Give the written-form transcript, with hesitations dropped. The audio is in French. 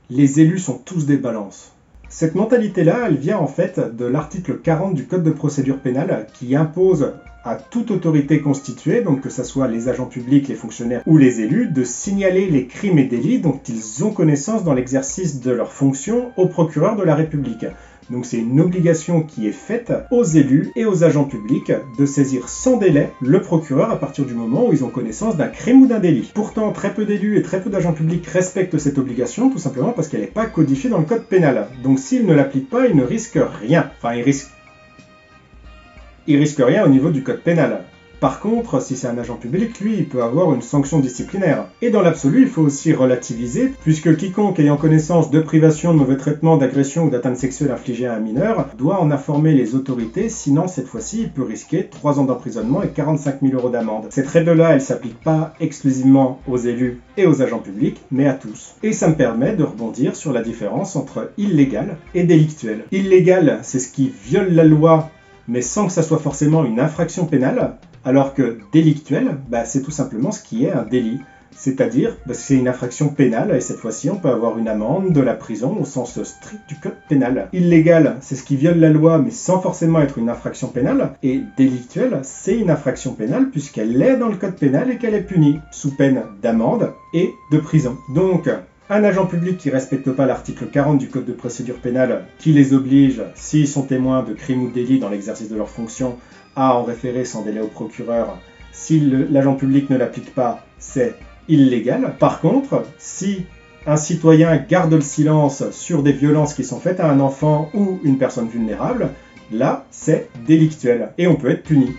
les élus sont tous des balances. Cette mentalité-là, elle vient en fait de l'article 40 du Code de procédure pénale qui impose à toute autorité constituée, donc que ce soit les agents publics, les fonctionnaires ou les élus, de signaler les crimes et délits dont ils ont connaissance dans l'exercice de leurs fonctions au procureur de la République. Donc c'est une obligation qui est faite aux élus et aux agents publics de saisir sans délai le procureur à partir du moment où ils ont connaissance d'un crime ou d'un délit. Pourtant, très peu d'élus et très peu d'agents publics respectent cette obligation, tout simplement parce qu'elle n'est pas codifiée dans le code pénal. Donc s'ils ne l'appliquent pas, ils ne risquent rien. Enfin, ils risquent rien au niveau du code pénal. Par contre, si c'est un agent public, lui, il peut avoir une sanction disciplinaire. Et dans l'absolu, il faut aussi relativiser, puisque quiconque ayant connaissance de privation, de mauvais traitement, d'agression ou d'atteinte sexuelle infligée à un mineur doit en informer les autorités, sinon cette fois-ci, il peut risquer 3 ans d'emprisonnement et 45 000 € d'amende. Cette règle-là, elle s'applique pas exclusivement aux élus et aux agents publics, mais à tous. Et ça me permet de rebondir sur la différence entre illégal et délictuel. Illégal, c'est ce qui viole la loi, mais sans que ça soit forcément une infraction pénale, alors que délictuel, c'est tout simplement ce qui est un délit. C'est-à-dire, c'est une infraction pénale, et cette fois-ci, on peut avoir une amende, de la prison, au sens strict du code pénal. Illégal, c'est ce qui viole la loi, mais sans forcément être une infraction pénale. Et délictuel, c'est une infraction pénale, puisqu'elle est dans le code pénal et qu'elle est punie, sous peine d'amende et de prison. Donc, un agent public qui ne respecte pas l'article 40 du Code de procédure pénale, qui les oblige, s'ils sont témoins de crimes ou de délits dans l'exercice de leurs fonctions, à en référer sans délai au procureur. Si l'agent public ne l'applique pas, c'est illégal. Par contre, si un citoyen garde le silence sur des violences qui sont faites à un enfant ou une personne vulnérable, là, c'est délictuel et on peut être puni.